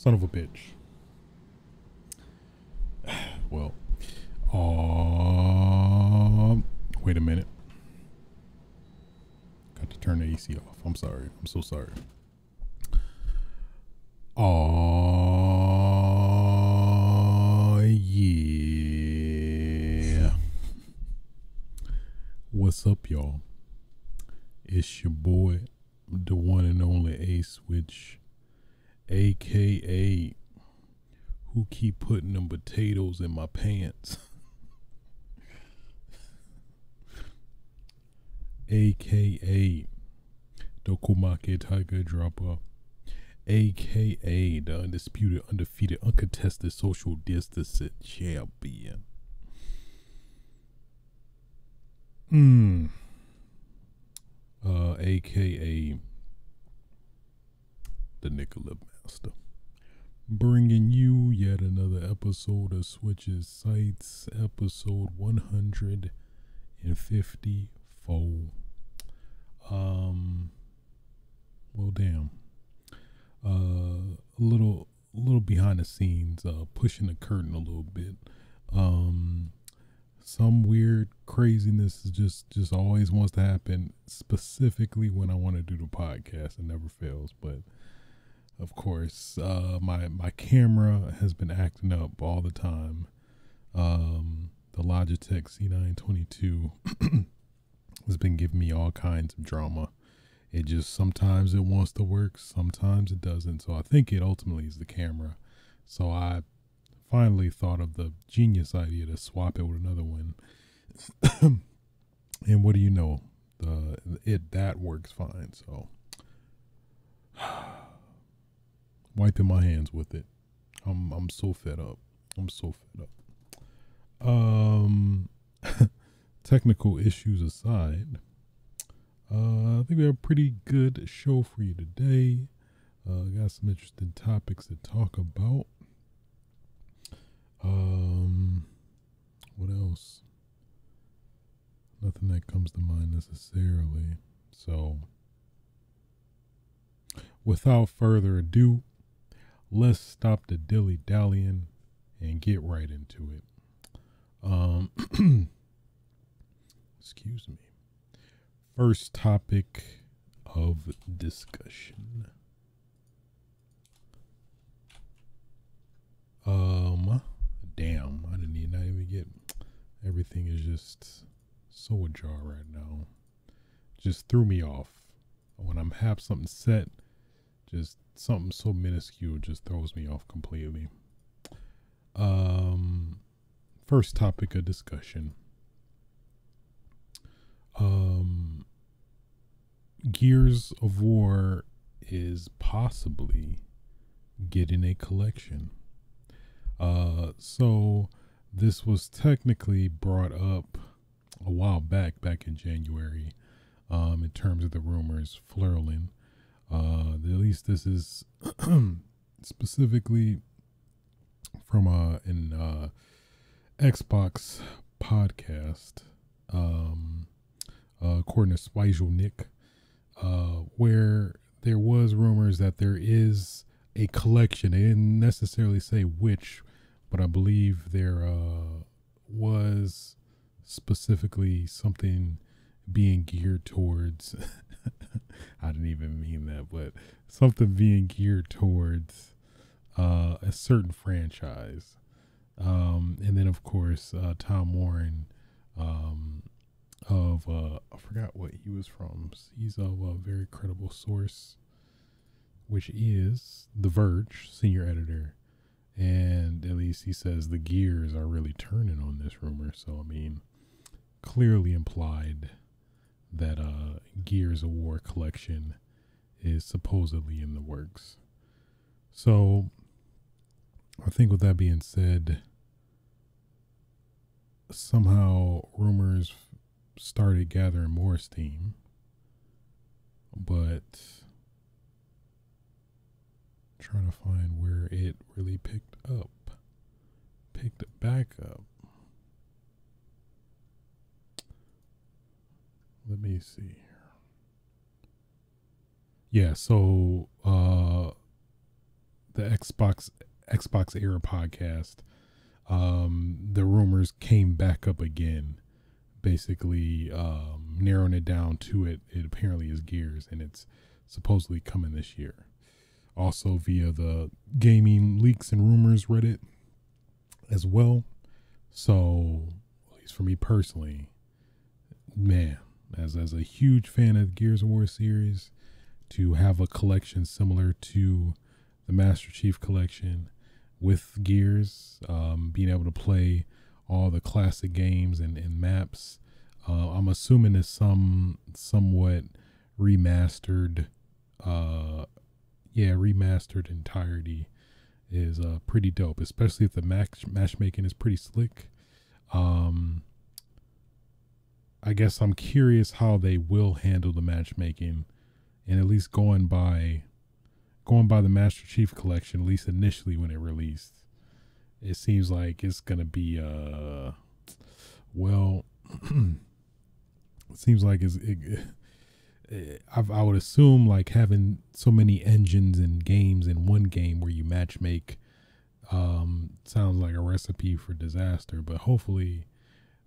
Son of a bitch. Well, wait a minute. Got to turn the AC off. I'm sorry. I'm so sorry. Yeah. What's up, y'all? It's your boy, the one and only A Switch, aka who keep putting them potatoes in my pants, aka the Komake Tiger Dropper, aka the undisputed, undefeated, uncontested social distancing champion. AKA the Nicola Master, bringing you yet another episode of Switches Sights, episode 154. Well, damn. A little behind the scenes, pushing the curtain a little bit. Some weird craziness just always wants to happen, specifically when I want to do the podcast. It never fails, but of course, my camera has been acting up all the time. The Logitech C922 has been giving me all kinds of drama. It just, sometimes it wants to work, sometimes it doesn't. So I think it ultimately is the camera. So I finally thought of the genius idea to swap it with another one. And what do you know? That works fine. So wiping my hands with it. I'm so fed up. Technical issues aside, I think we have a pretty good show for you today. Got some interesting topics to talk about. What else? Nothing that comes to mind necessarily. So, without further ado, let's stop the dilly-dallying and get right into it. Excuse me. First topic of discussion. Damn, I didn't even get. Everything is just so ajar right now. Just threw me off. When I'm have something set, just something so minuscule just throws me off completely. First topic of discussion. Gears of War is possibly getting a collection. So this was technically brought up a while back in January, in terms of the rumors flurling. At least this is specifically from an Xbox podcast, according to Spygel Nick, where there was rumors that there is a collection. They didn't necessarily say which, but I believe there was specifically something being geared towards I didn't even mean that, but something being geared towards a certain franchise. And then of course Tom Warren, of I forgot what he was from. He's of a very credible source, which is The Verge senior editor, and at least he says the gears are really turning on this rumor. So I mean, clearly implied that Gears of War collection is supposedly in the works. So I think with that being said, somehow rumors started gathering more steam, but trying to find where it really picked back up. Let me see here. Yeah, so the Xbox era podcast, the rumors came back up again, basically narrowing it down to it apparently is Gears, and it's supposedly coming this year. Also via the gaming leaks and rumors Reddit as well. So at least for me personally, man, as a huge fan of the Gears of War series, to have a collection similar to the Master Chief collection with Gears, being able to play all the classic games and maps, I'm assuming it's somewhat remastered, remastered entirety is pretty dope, especially if the matchmaking is pretty slick. I guess I'm curious how they will handle the matchmaking, and at least going by the Master Chief collection, at least initially when it released, it seems like it's gonna be it seems like I would assume like having so many engines and games in one game where you match make sounds like a recipe for disaster, but hopefully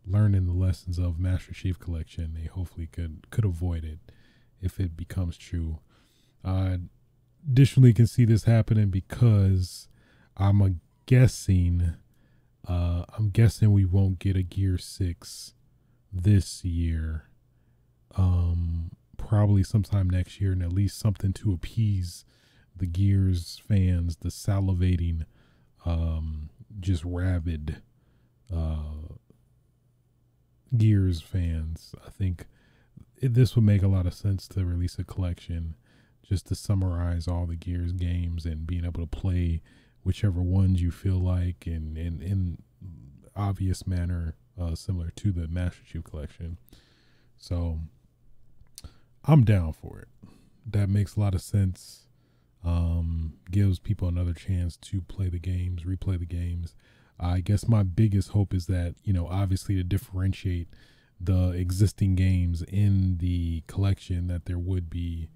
learning the lessons of Master Chief collection, they hopefully could avoid it if it becomes true. Additionally, can see this happening because I'm guessing we won't get a Gear 6 this year. Probably sometime next year, and at least something to appease the Gears fans, the salivating, just rabid Gears fans. I think this would make a lot of sense to release a collection just to summarize all the Gears games and being able to play whichever ones you feel like in obvious manner, similar to the Master Chief collection. So I'm down for it. That makes a lot of sense. Gives people another chance to play the games, replay the games. I guess my biggest hope is that, obviously to differentiate the existing games in the collection, that there would be,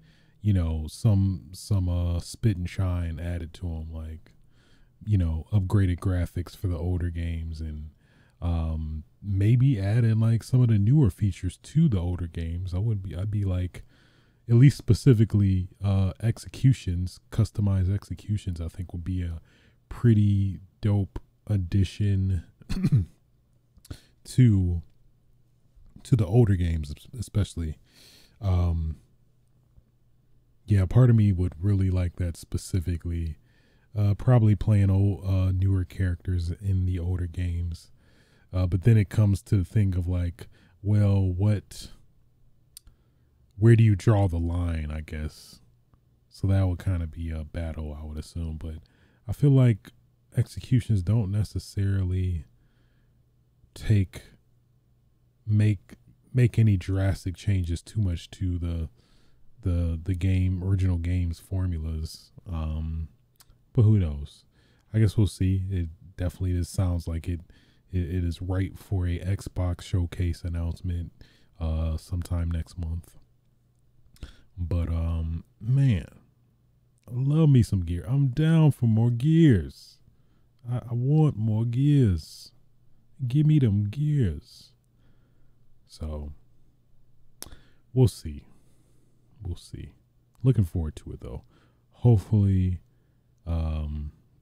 some spit and shine added to them, like, upgraded graphics for the older games, and maybe add in like some of the newer features to the older games. I'd be like, at least specifically executions, customized executions, I think would be a pretty dope addition to the older games, especially. Part of me would really like that specifically. Probably playing newer characters in the older games. But then it comes to the thing of like, well, where do you draw the line, I guess? So that would kind of be a battle, I would assume. But I feel like executions don't necessarily make any drastic changes too much to the original game's formulas. But who knows? I guess we'll see. It definitely just sounds like it is ripe for a Xbox showcase announcement sometime next month. But man, I love me some Gear. I'm down for more Gears. I want more Gears. Give me them Gears. So we'll see. Looking forward to it though. Hopefully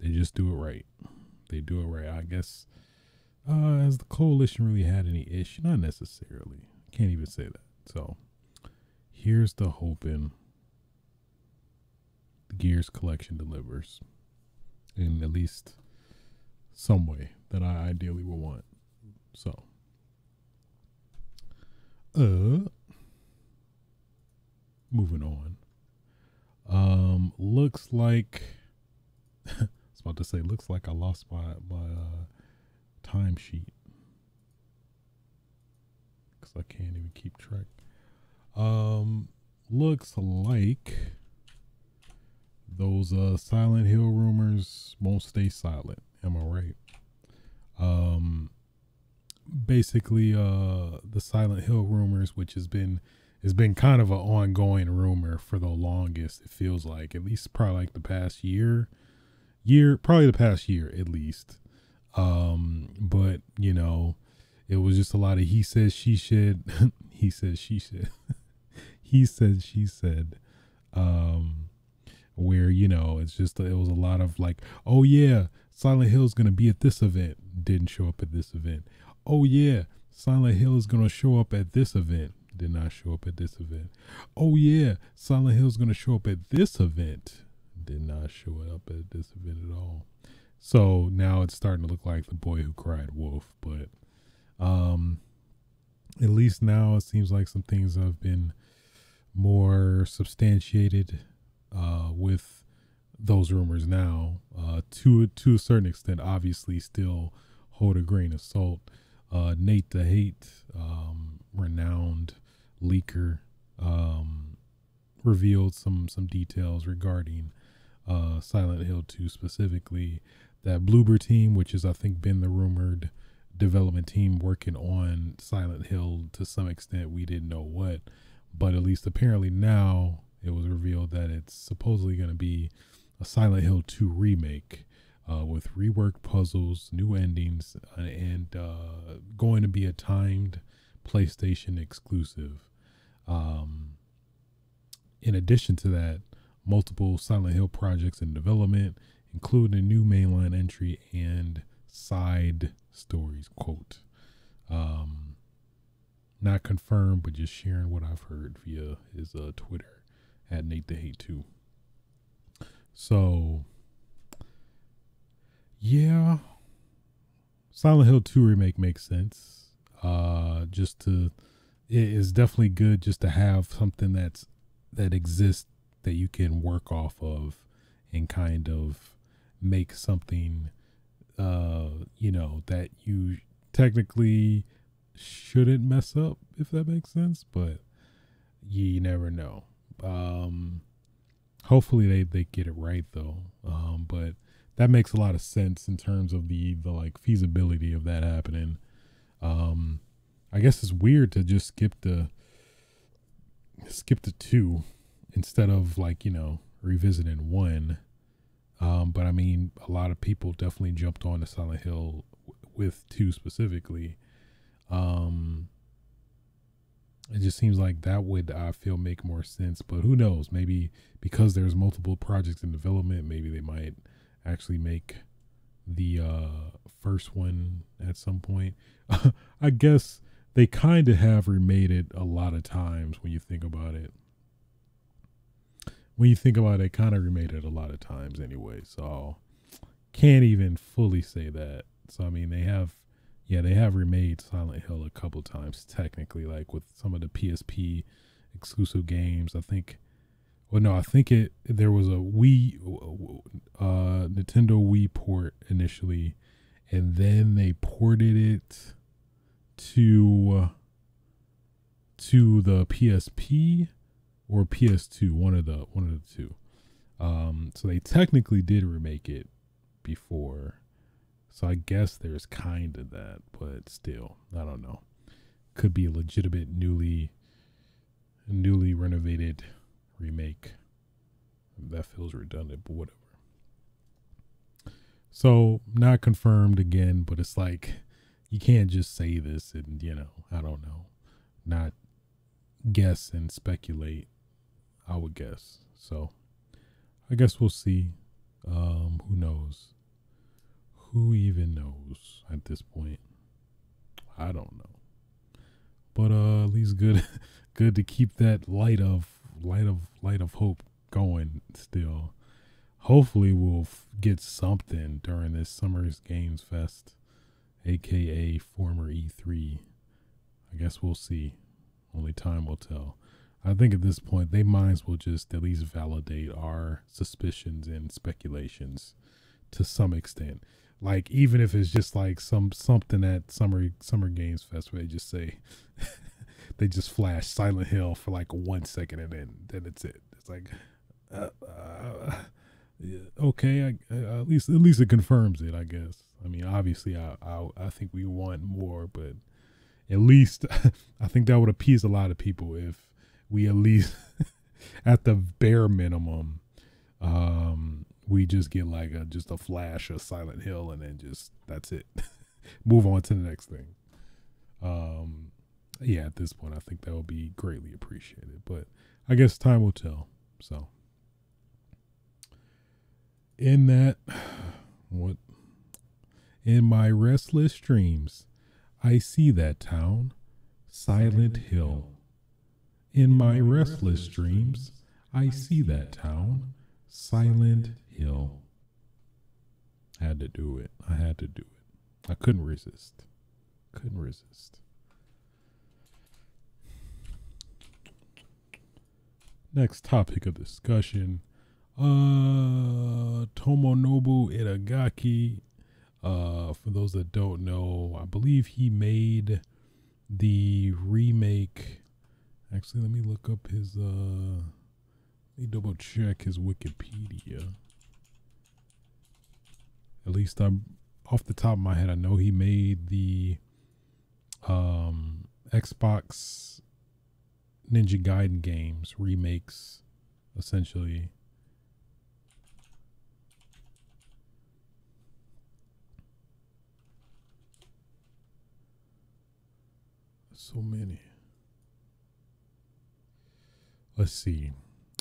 they just do it right. They do it right. I guess has the coalition really had any issue? Not necessarily. Can't even say that. So here's the hoping the Gears collection delivers in at least some way that I ideally would want. So moving on. Looks like I was about to say, looks like I lost my timesheet because I can't even keep track. Looks like those Silent Hill rumors won't stay silent. Am I right? Basically, the Silent Hill rumors, which has been kind of an ongoing rumor for the longest. It feels like, at least probably like the past year, year, probably the past year at least. But you know, it was just a lot of he said, she said, he said, she said, he said, she said. Where, you know, it's just, it was a lot of like, oh yeah, Silent Hill's gonna be at this event, didn't show up at this event. Oh yeah, Silent Hill is gonna show up at this event, did not show up at this event. Oh yeah, Silent Hill's gonna show up at this event, did not show up at this event at all. So now it's starting to look like The Boy Who Cried Wolf, but at least now it seems like some things have been more substantiated with those rumors now, to a certain extent. Obviously still hold a grain of salt. Nate the Hate, renowned leaker, revealed some details regarding Silent Hill 2, specifically that Bloober team, which is I think been the rumored development team working on Silent Hill to some extent. We didn't know what, but at least apparently now it was revealed that it's supposedly going to be a Silent Hill 2 remake, with reworked puzzles, new endings, and going to be a timed PlayStation exclusive. In addition to that, multiple Silent Hill projects in development, including a new mainline entry and side stories, quote. Not confirmed, but just sharing what I've heard via his Twitter at Nate the Hate 2. So yeah, Silent Hill 2 remake makes sense. It is definitely good just to have something that exists that you can work off of and kind of make something, you know, that you technically shouldn't mess up, if that makes sense, but you never know. Hopefully they get it right though. But that makes a lot of sense in terms of the like feasibility of that happening. I guess it's weird to just skip the 2 instead of, like, you know, revisiting 1. But I mean, a lot of people definitely jumped on to Silent Hill with 2 specifically. It just seems like that would, I feel, make more sense, but who knows? Maybe because there's multiple projects in development, maybe they might actually make the first one at some point. I guess they kind of have remade it a lot of times when you think about it. When you think about it, kind of remade it a lot of times anyway, so can't even fully say that. So I mean, they have remade Silent Hill a couple times technically, like with some of the PSP exclusive games. I think there was a Wii, Nintendo Wii port initially, and then they ported it to the PSP or PS2, one of the two. So they technically did remake it before. So I guess there's kind of that, but still, I don't know. Could be a legitimate newly renovated remake. That feels redundant, but whatever. So not confirmed again, but it's like you can't just say this and, you know, I don't know, not guess and speculate. I would guess. So I guess we'll see. Who knows? Who even knows at this point? I don't know. But at least good to keep that light of hope going still. Hopefully we'll get something during this Summer's Games Fest, aka former E3. I guess we'll see. Only time will tell. I think at this point they might as well just at least validate our suspicions and speculations to some extent. Like, even if it's just like something at Summer Games Fest where they just say they just flash Silent Hill for like 1 second and then it's it. It's like yeah, okay, at least it confirms it, I guess. I mean, obviously I think we want more, but at least I think that would appease a lot of people if we at least at the bare minimum we just get like just a flash of Silent Hill, and then just that's it. Move on to the next thing. Yeah, at this point, I think that would be greatly appreciated. But I guess time will tell. So, in that, what? In my restless dreams, I see that town, Silent Hill. In my restless dreams, I see that town, Silent Hill. I had to do it. I had to do it. I couldn't resist. Couldn't resist. Next topic of discussion. Tomonobu Itagaki. For those that don't know, I believe he made the remake. Actually, let me look up his let me double check his Wikipedia. At least I'm off the top of my head, I know he made the Xbox Ninja Gaiden games remakes, essentially. So many. Let's see.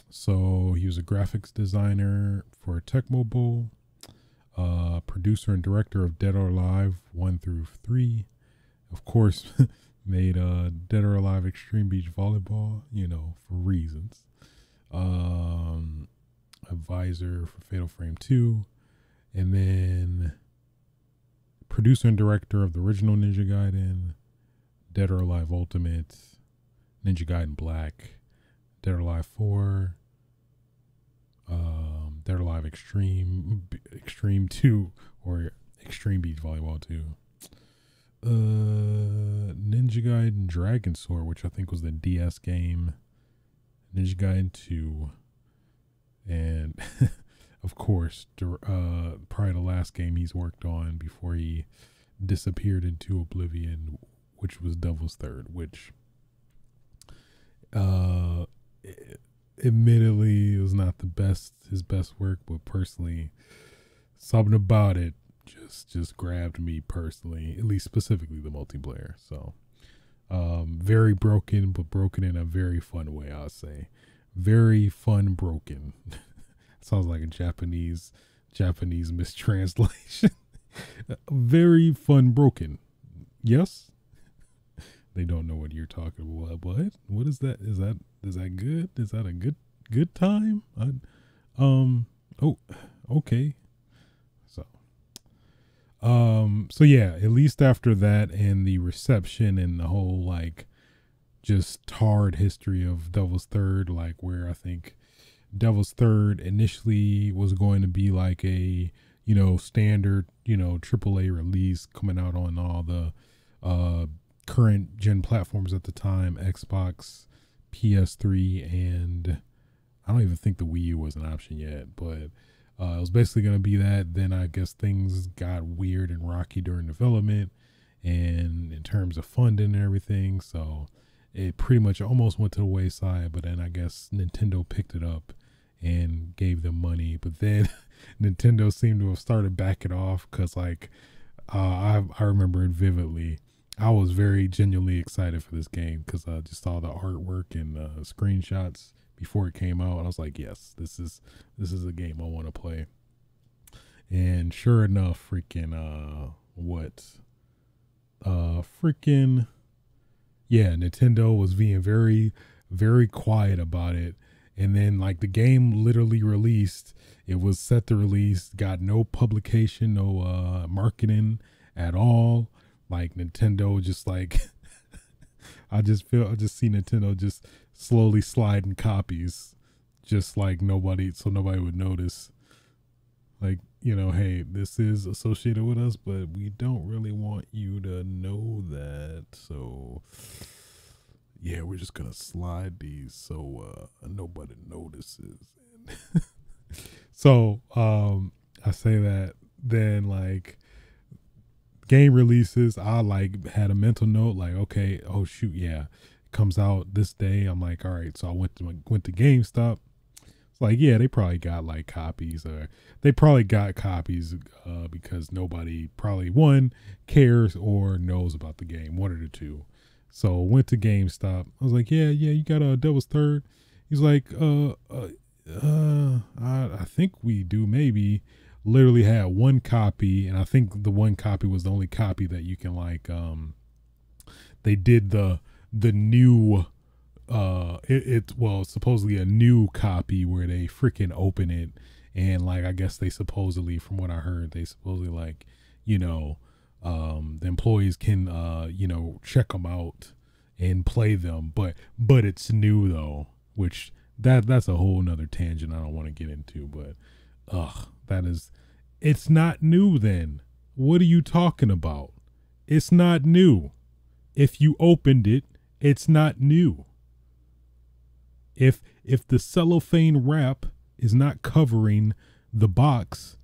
So he was a graphics designer for Tecmo Bowl, producer and director of Dead or Alive 1 through 3. Of course, made Dead or Alive Extreme Beach Volleyball, you know, for reasons. Advisor for Fatal Frame 2. And then producer and director of the original Ninja Gaiden, Dead or Alive Ultimate, Ninja Gaiden Black, Dead or Alive 4, Dead or Alive Extreme 2, or Extreme Beach Volleyball 2. Ninja Gaiden Dragon Sword, which I think was the DS game. Ninja Gaiden 2. And of course, probably the last game he's worked on before he disappeared into oblivion, which was Devil's Third, which admittedly it was not his best work, but personally something about it just grabbed me personally, at least specifically the multiplayer. So very broken, but broken in a very fun way, I'll say. Very fun broken. Sounds like a Japanese mistranslation. Very fun broken. Yes. They don't know what you're talking about. What is that? Is that good? Is that a good time? Oh, okay. So yeah, at least after that and the reception and the whole like just tarred history of Devil's Third, like where I think Devil's Third initially was going to be like a, you know, standard, you know, AAA release coming out on all the current gen platforms at the time, Xbox, PS3, and I don't even think the Wii U was an option yet, but it was basically going to be that. Then I guess things got weird and rocky during development and in terms of funding and everything, so it pretty much almost went to the wayside. But then I guess Nintendo picked it up and gave them money, but then Nintendo seemed to have started backing off, because like I remember it vividly. I was very genuinely excited for this game because I just saw the artwork and screenshots before it came out, and I was like, yes, this is a game I want to play. And sure enough, Nintendo was being very, very quiet about it. And then like the game literally released, it was set to release, got no publication, no marketing at all. Like Nintendo just like I just see Nintendo just slowly sliding copies, just like nobody would notice. Like, you know, hey, this is associated with us, but we don't really want you to know that. So yeah, we're just gonna slide these so nobody notices. So I say that, then like game releases, I like had a mental note like, okay, oh shoot, yeah, it comes out this day. I'm like, all right. So I went to GameStop, It's like, yeah, they probably got like copies, or they probably got copies because nobody probably one cares or knows about the game, one of the two. So went to GameStop. I was like, yeah, you got a Devil's Third. He's like, I think we do. Maybe literally had one copy, and I think the one copy was the only copy that you can like. They did the new well, supposedly a new copy where they freaking open it, and like I guess they supposedly, from what I heard, they supposedly like, the employees can check them out and play them, but it's new though, which that's a whole nother tangent I don't want to get into, but it's not new then. What are you talking about? It's not new. If you opened it, it's not new. If the cellophane wrap is not covering the box,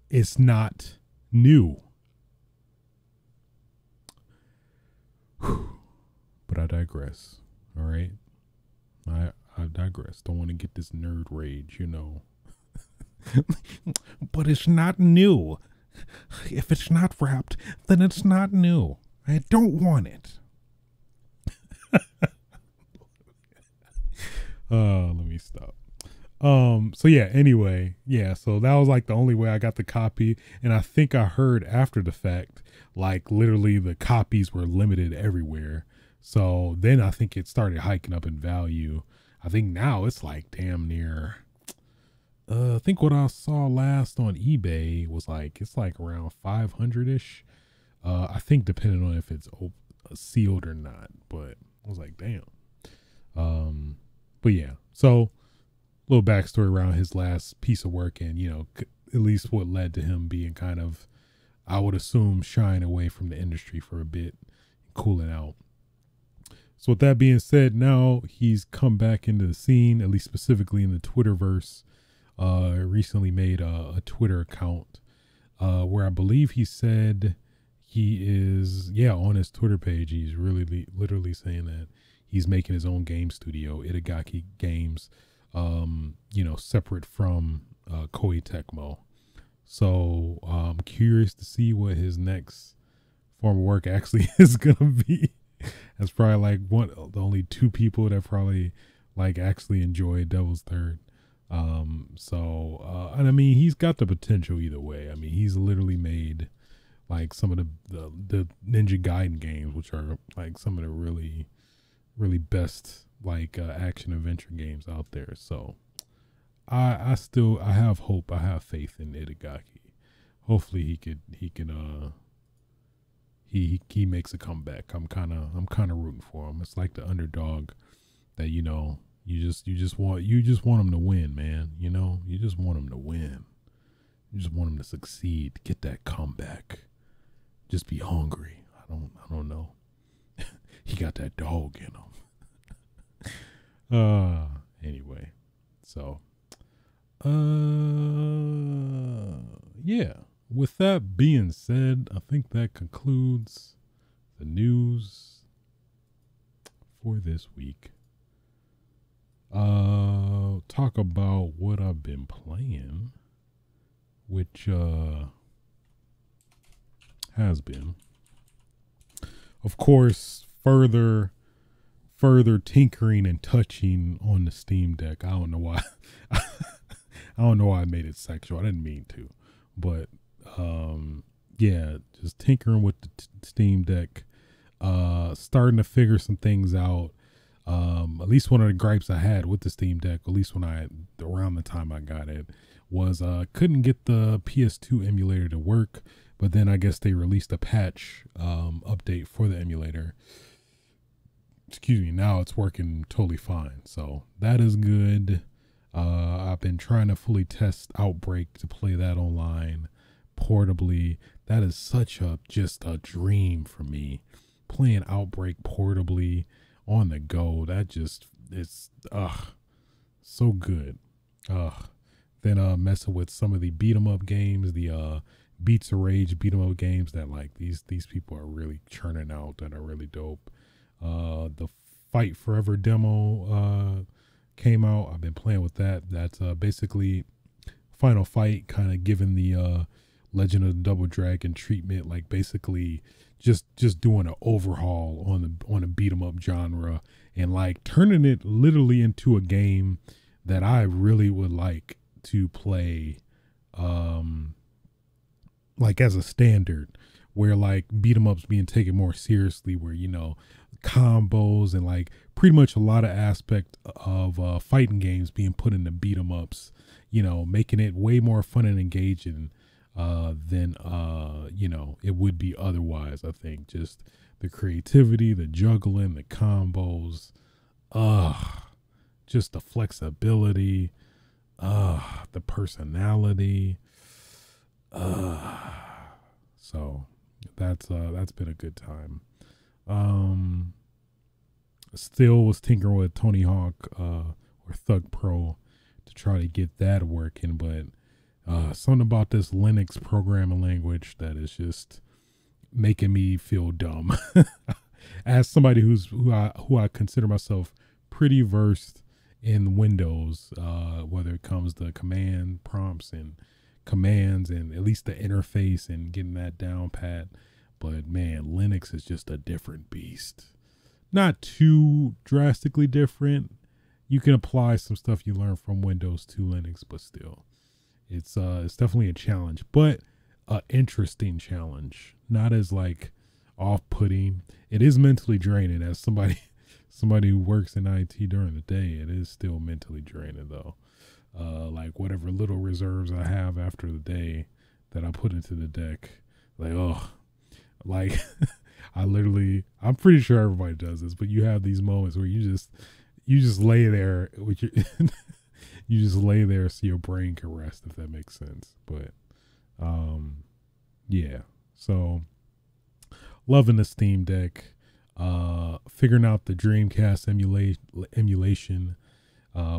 it's not new. Whew. But I digress. All right. I digress. Don't want to get this nerd rage, But it's not new. If it's not wrapped, then it's not new. I don't want it. Let me stop. So yeah, anyway, yeah, so that was like the only way I got the copy, and I think I heard after the fact, like literally the copies were limited everywhere. So then I think it started hiking up in value. I think now it's like damn near, I think what I saw last on eBay was like, it's like around 500-ish. I think depending on if it's sealed or not, but I was like, damn. But yeah, so a little backstory around his last piece of work, and at least what led to him being kind of, I would assume, shying away from the industry for a bit, cooling out. So with that being said, now he's come back into the scene, at least specifically in the Twitterverse. Recently made a Twitter account where I believe he said he is, on his Twitter page, he's really literally saying that he's making his own game studio, Itagaki Games, separate from Koei Tecmo. So I'm curious to see what his next form of work actually is gonna be. That's probably like the only two people that probably like actually enjoy Devil's Third. And I mean, he's got the potential either way. I mean, he's literally made like some of the Ninja Gaiden games, which are like some of the really best like action adventure games out there. So I have hope. I have faith in Itagaki. Hopefully he makes a comeback. I'm kind of rooting for him. It's like the underdog that you just want him to win, man. You just want him to win. You just want him to succeed, get that comeback. Just be hungry. I don't know. He got that dog in him. Anyway, so yeah. With that being said, I think that concludes the news for this week. Talk about what I've been playing, which has been, of course, further tinkering and touching on the Steam Deck. I don't know why. I don't know why I made it sexual. I didn't mean to, but just tinkering with the Steam Deck, starting to figure some things out. At least one of the gripes I had with the Steam Deck, at least around the time I got it, was couldn't get the PS2 emulator to work. But then I guess they released a patch update for the emulator. Excuse me. Now it's working totally fine. So that is good. I've been trying to fully test Outbreak to play that online portably. That is just a dream for me. Playing Outbreak portably on the go. It's so good. Then messing with some of the beat 'em up games, the Beats of Rage beat 'em up games that like these people are really churning out that are really dope. The Fight Forever demo came out. I've been playing with that. That's basically Final Fight, kind of giving the Legend of the Double Dragon treatment, like basically just doing an overhaul on a beat 'em up genre, and like turning it literally into a game that I really would like to play, like as a standard, where like beat 'em ups being taken more seriously, where combos and like pretty much a lot of aspect of fighting games being put into beat 'em ups, making it way more fun and engaging than it would be otherwise. I think just the creativity, the juggling, the combos, just the flexibility, the personality, so that's been a good time. Still was tinkering with Tony Hawk or Thug Pro to try to get that working, but something about this Linux programming language that is just making me feel dumb. As somebody who I consider myself pretty versed in Windows, whether it comes to command prompts and commands and at least the interface and getting that down pat, but man, Linux is just a different beast. Not too drastically different. You can apply some stuff you learn from Windows to Linux, but still, it's definitely a challenge, but an interesting challenge. Not as like off-putting. It is mentally draining as somebody who works in IT during the day. It is still mentally draining though. Like whatever little reserves I have after the day that I put into the deck, I'm pretty sure everybody does this, but you have these moments where you just lay there with your you just lay there so your brain can rest, if that makes sense. But yeah, so loving the Steam Deck, figuring out the Dreamcast emulation,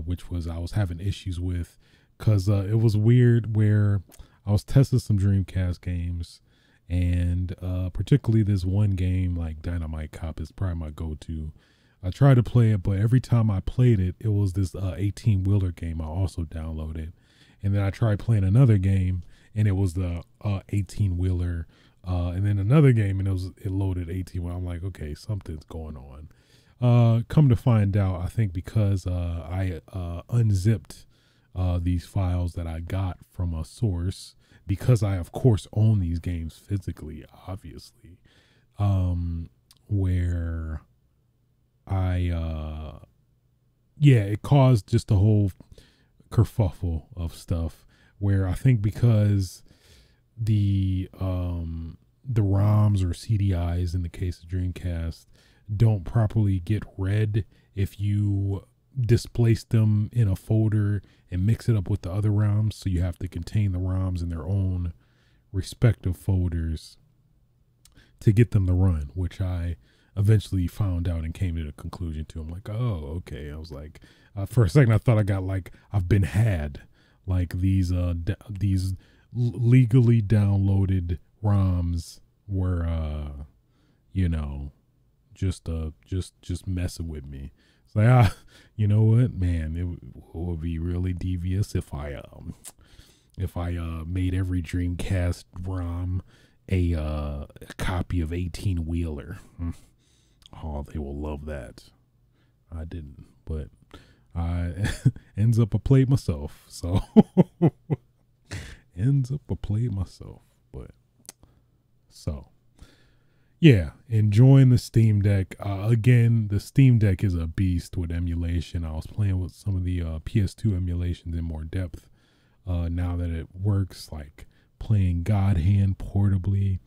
which I was having issues with, because it was weird where I was testing some Dreamcast games, and particularly this one game like Dynamite Cop is probably my go-to. I tried to play it, but every time I played it, it was this 18-wheeler game I also downloaded. And then I tried playing another game, and it was the 18-wheeler. And then another game, and it loaded 18. I'm like, okay, something's going on. Come to find out, I think because I unzipped these files that I got from a source, because I, of course, own these games physically, obviously, where it caused just a whole kerfuffle of stuff, where I think because the ROMs or CDIs in the case of Dreamcast don't properly get read if you displace them in a folder and mix it up with the other ROMs, so you have to contain the ROMs in their own respective folders to get them to run, which I eventually found out and came to the conclusion to. I'm like, oh, okay. I was like, for a second I thought I've been had, like these legally downloaded ROMs were just messing with me. It's like, you know what, man, it would be really devious if I made every Dreamcast ROM a copy of 18-wheeler. Oh, they will love that. I didn't, but I ends up I played myself. So but so yeah, enjoying the Steam Deck. Again, the Steam Deck is a beast with emulation. I was playing with some of the PS2 emulations in more depth now that it works, like playing God Hand portably.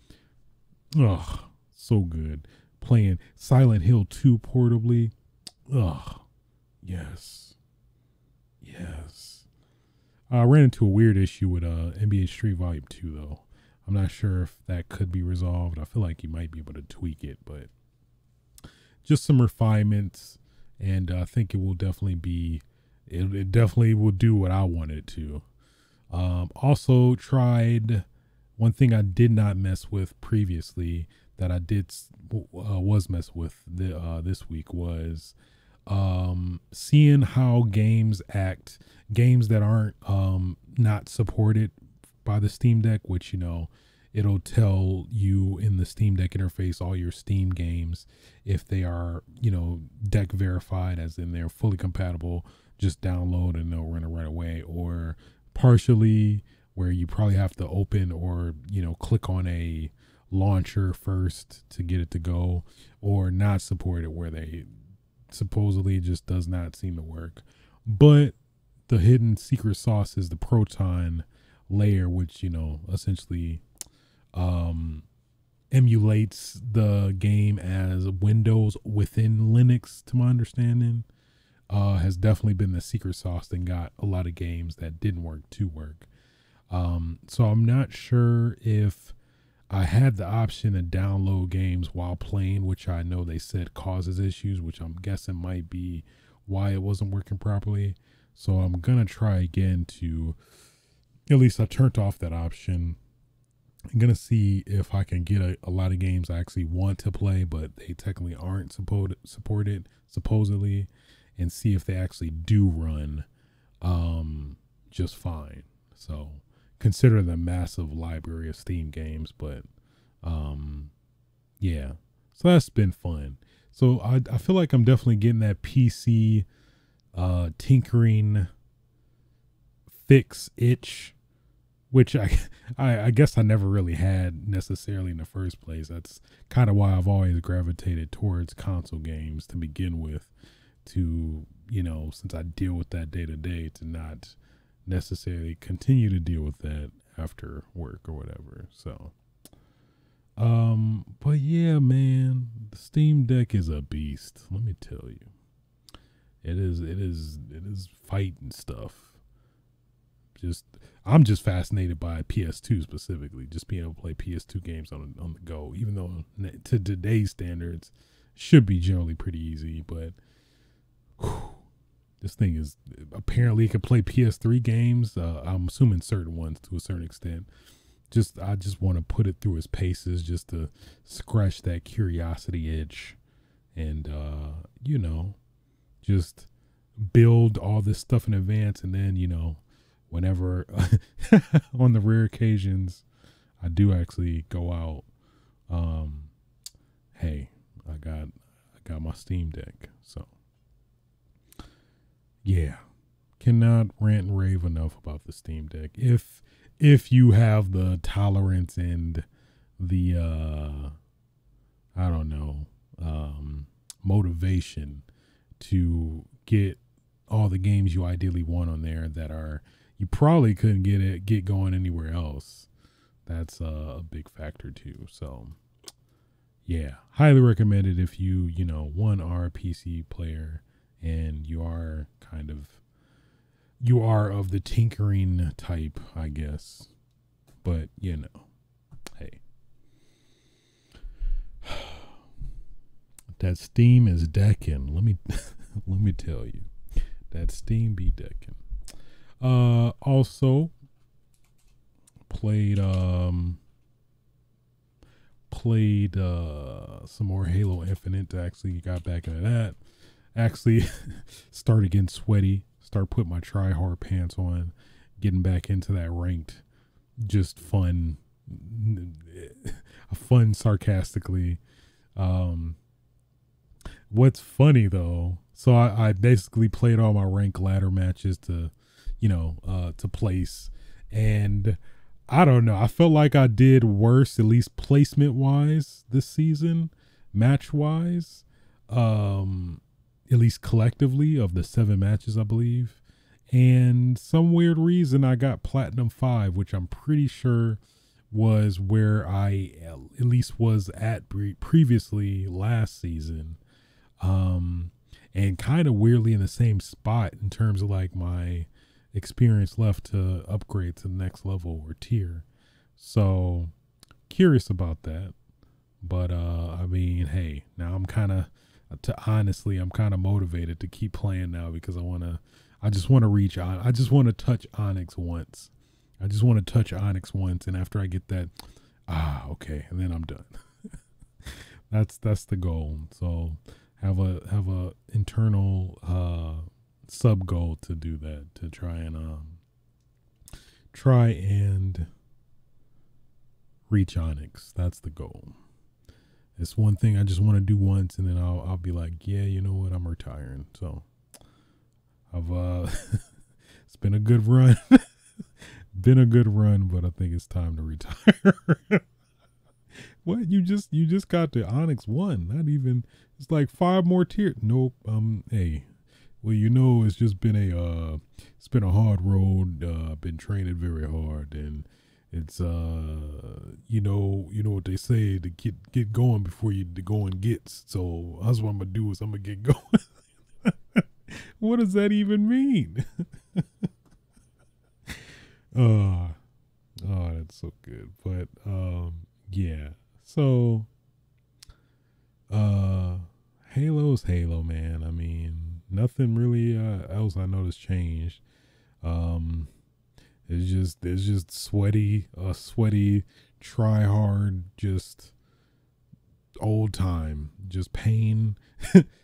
Ugh, so good. Playing Silent Hill 2 portably. Ugh, yes. I ran into a weird issue with NBA Street Volume 2, though. I'm not sure if that could be resolved. I feel like you might be able to tweak it, but just some refinements, and I think it will definitely be, it definitely will do what I want it to. Also tried one thing I did not mess with previously that I was mess with this week was Seeing how games act, games that aren't not supported by the Steam Deck, which, you know, it'll tell you in the Steam Deck interface all your Steam games, if they are, you know, deck verified, as in they're fully compatible, just download and they'll run it right away, or partially, where you probably have to open or, you know, click on a launcher first to get it to go, or not supported, where they supposedly just does not seem to work. But the hidden secret sauce is the Proton layer, which, you know, essentially emulates the game as Windows within Linux, to my understanding. Has definitely been the secret sauce that got a lot of games that didn't work to work. So I'm not sure if I had the option to download games while playing, which I know they said causes issues, which I'm guessing might be why it wasn't working properly. So I'm going to try again to, at least I turned off that option. I'm going to see if I can get a lot of games I actually want to play, but they technically aren't supported supposedly, and see if they actually do run just fine. So consider the massive library of Steam games, but yeah, so that's been fun. So I feel like I'm definitely getting that PC tinkering fix itch, which I guess I never really had necessarily in the first place. That's kind of why I've always gravitated towards console games to begin with, to, you know, since I deal with that day to day, to not necessarily continue to deal with that after work or whatever. So but yeah, man, the Steam Deck is a beast, let me tell you. It is fighting stuff. I'm just fascinated by PS2 specifically, just being able to play PS2 games on the go, even though to today's standards should be generally pretty easy, but this thing is, apparently it can play PS3 games. I'm assuming certain ones to a certain extent. I just want to put it through its paces just to scratch that curiosity itch, and you know, just build all this stuff in advance, and then, you know, whenever on the rare occasions I do actually go out, hey, I got my Steam Deck. So yeah, cannot rant and rave enough about the Steam Deck. If you have the tolerance and the I don't know, motivation to get all the games you ideally want on there that are, you probably couldn't get going anywhere else. That's a big factor too. So yeah, highly recommended if you know, one, are a PC player and you are of the tinkering type, I guess. But, you know, hey, that Steam is decking. Let me tell you, that Steam be decking. Also played some more Halo Infinite. Actually got back into that. Actually started getting sweaty. Start putting my try-hard pants on, getting back into that ranked, just fun sarcastically. What's funny though, so I basically played all my rank ladder matches to, you know, to place, and I don't know, I felt like I did worse, at least placement wise this season, match wise, at least collectively, of the 7 matches, I believe. And some weird reason I got Platinum 5, which I'm pretty sure was where I at least was at previously last season. And kind of weirdly in the same spot in terms of like my experience left to upgrade to the next level or tier. So curious about that. But I mean, hey, now I'm kind of motivated to keep playing now, because I just want to reach on. I just want to touch Onyx once. And after I get that, okay, and then I'm done. That's the goal. So have a internal sub goal to do that, to try and reach Onyx. That's the goal. It's one thing I just want to do once, and then I'll be like, yeah, you know what, I'm retiring. So I've it's been a good run. Been a good run, but I think it's time to retire. What, you just got to Onyx 1, not even, it's like 5 more tiers. Nope. Hey, well, you know, it's just been a hard road. Been training very hard, and it's you know what they say, to get going before you the going gets. So that's what I'm gonna do, is I'm gonna get going. What does that even mean? Oh, that's so good. But yeah. So Halo's Halo, man. I mean, nothing really else I noticed changed. It's just sweaty, try hard, just old time, just pain,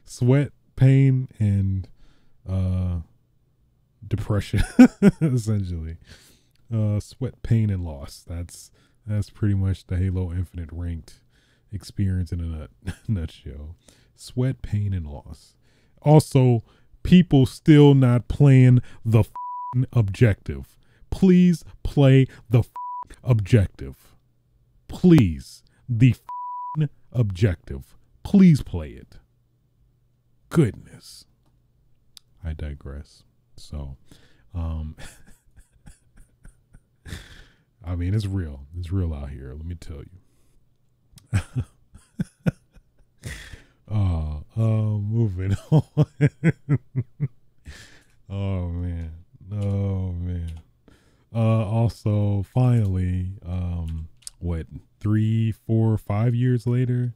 sweat, pain, and depression, essentially. Sweat, pain, and loss. That's pretty much the Halo Infinite ranked experience in a nutshell. Sweat, pain, and loss. Also, people still not playing the objective. Please play the objective. Please. The objective. Please play it. Goodness. I digress. So, I mean, it's real. It's real out here. Let me tell you. Moving on. Oh man. Also, finally, 3, 4, 5 years later,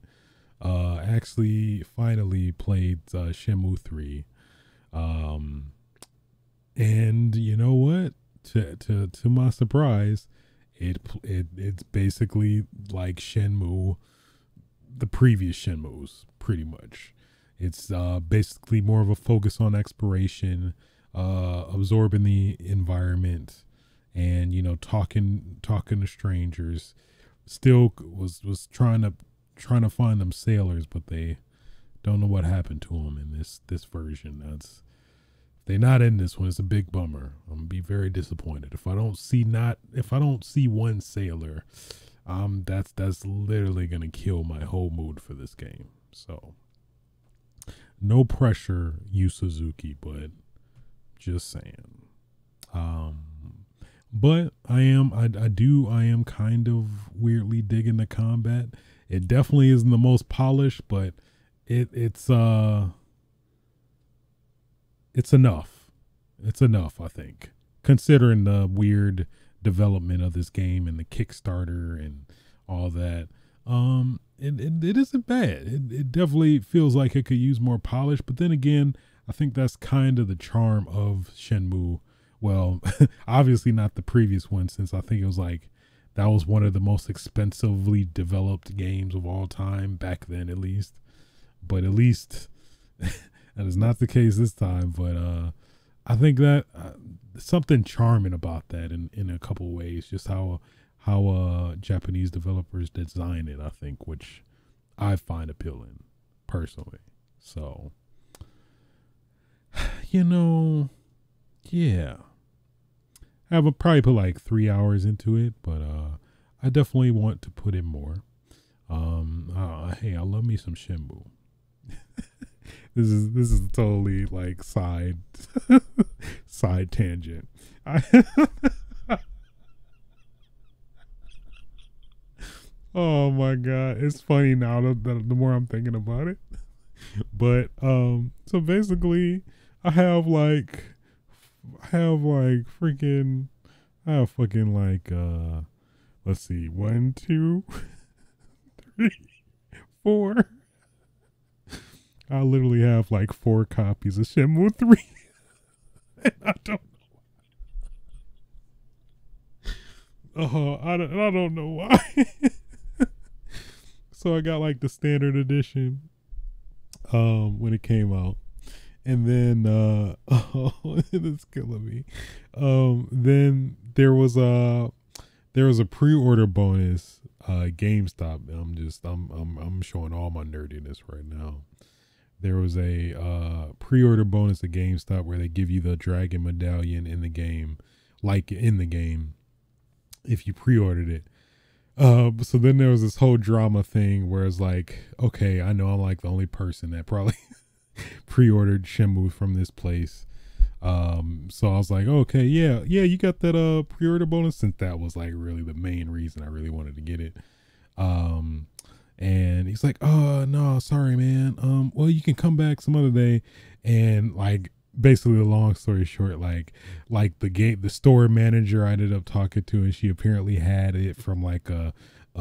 actually finally played Shenmue III. And you know what? To my surprise, it's basically like Shenmue, the previous Shenmues, pretty much. It's basically more of a focus on exploration, absorbing the environment, and talking to strangers. Still was trying to find them sailors, but they don't know what happened to them in this version. They're not in this one. It's a big bummer. I'm gonna be very disappointed if I don't see one sailor. That's literally gonna kill my whole mood for this game. So, no pressure, Yu Suzuki, but just saying. But I am kind of weirdly digging the combat. It definitely isn't the most polished, but it's enough. It's enough, I think, considering the weird development of this game and the Kickstarter and all that. It isn't bad. It definitely feels like it could use more polish, but then again, I think that's kind of the charm of Shenmue. Well, obviously not the previous one, since I think it was like that was one of the most expensively developed games of all time back then, at least. But at least that is not the case this time. But I think that something charming about that in a couple of ways, just how Japanese developers design it, I think, which I find appealing personally. So, yeah. I would probably put like 3 hours into it, but I definitely want to put in more. Hey, I love me some Shenmue. This is totally like side tangent. Oh my god, it's funny now the more I'm thinking about it. But so basically, I have fucking like let's see, 1, 2, 3, 4. I literally have like 4 copies of Shenmue 3. And I don't know why. So I got like the standard edition. when it came out. And then oh, it's killing me. Then there was a pre-order bonus GameStop. I'm showing all my nerdiness right now. There was a pre-order bonus at GameStop where they give you the dragon medallion in the game, if you pre-ordered it. So then there was this whole drama thing where it's like, okay, I know I'm like the only person that probably pre-ordered Shenmue from this place. So I was like, okay, yeah, you got that pre-order bonus, since that was like really the main reason I really wanted to get it. And he's like, oh no, sorry man. Well, you can come back some other day. And like, basically the long story short, like the store manager I ended up talking to, and she apparently had it from like a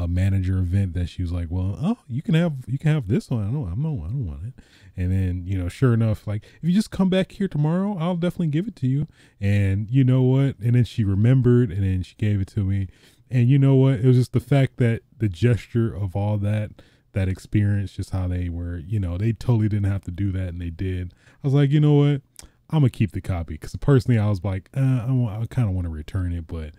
manager event that she was like, well, oh, you can have this one. I don't want it. And then, you know, sure enough, like, if you just come back here tomorrow, I'll definitely give it to you. And you know what? And then she remembered, and then she gave it to me. And you know what? It was just the fact that the gesture of all that experience, just how they were, you know, they totally didn't have to do that, and they did. I was like, you know what? I'm gonna keep the copy, because personally I was like, I kind of want to return it, but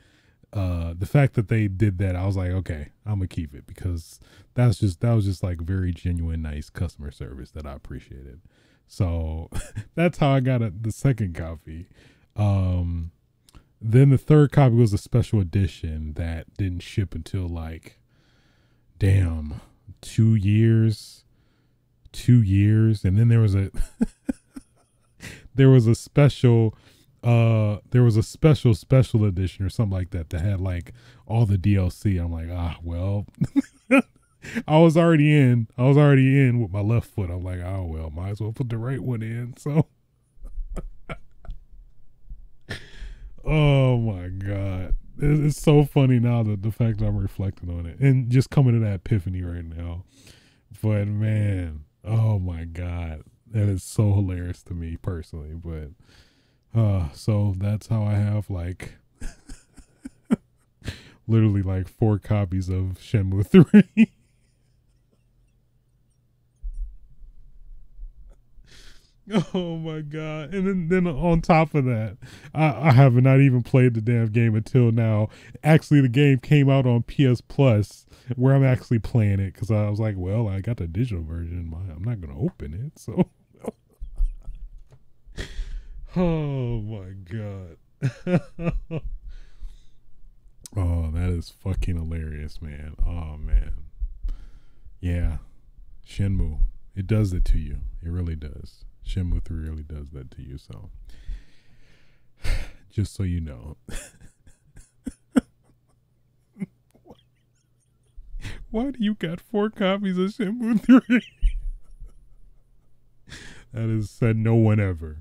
the fact that they did that, I was like, okay, I'm gonna keep it, because that was just like very genuine, nice customer service that I appreciated. So that's how I got the second copy. Then the third copy was a special edition that didn't ship until like, damn, 2 years. And then there was a special special edition or something like that had like all the DLC. I'm like, well, I was already in with my left foot. I'm like, oh well, might as well put the right one in. So oh my God. It's so funny now, that the fact that I'm reflecting on it and just coming to that epiphany right now. But man, oh my God, that is so hilarious to me personally. But so that's how I have like literally like 4 copies of Shenmue 3. Oh my God. And then on top of that, I have not even played the damn game until now. Actually, the game came out on PS Plus, where I'm actually playing it, because I was like, well, I got the digital version. I'm not going to open it. So, oh my God. Oh, that is fucking hilarious, man. Oh man. Yeah. Shenmue. It does it to you. It really does. Shenmue 3 really does that to you, so just so you know. Why do you got 4 copies of Shenmue 3? That is said no one ever.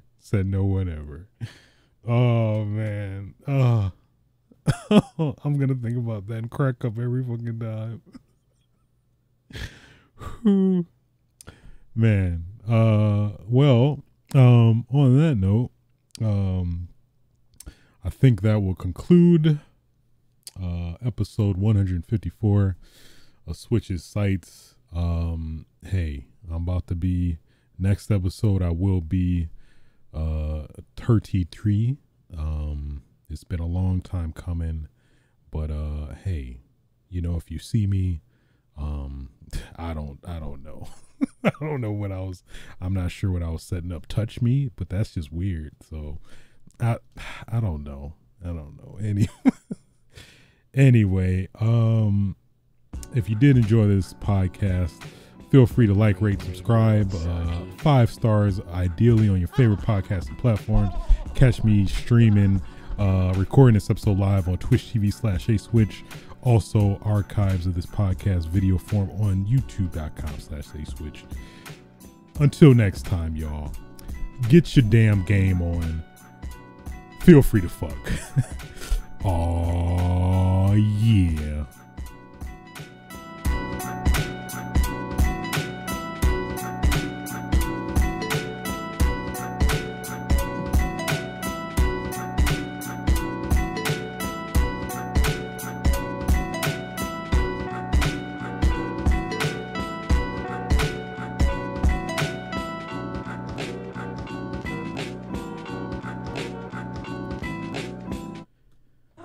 Oh man. I'm gonna think about that and crack up every fucking time. Whew. Man. Well, on that note, I think that will conclude episode 154 of Switch's Sights. Hey, I'm about to be, next episode I will be 33. It's been a long time coming, but hey, you know, if you see me, I don't know. I don't know what I'm not sure what I was setting up. Touch me, but that's just weird. So I don't know. Anyway, if you did enjoy this podcast, feel free to like, rate, subscribe, 5 stars, ideally on your favorite podcasting platforms. Catch me streaming, recording this episode live on Twitch TV/aswitch. Also, archives of this podcast video form on youtube.com/aswitch. Until next time, y'all, get your damn game on. Feel free to fuck. Aw, yeah.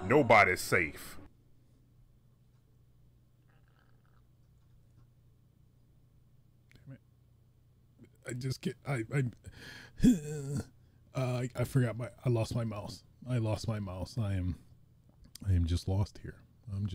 Nobody's safe. Damn it. I just get I forgot I lost my mouse. I am just lost here. I'm just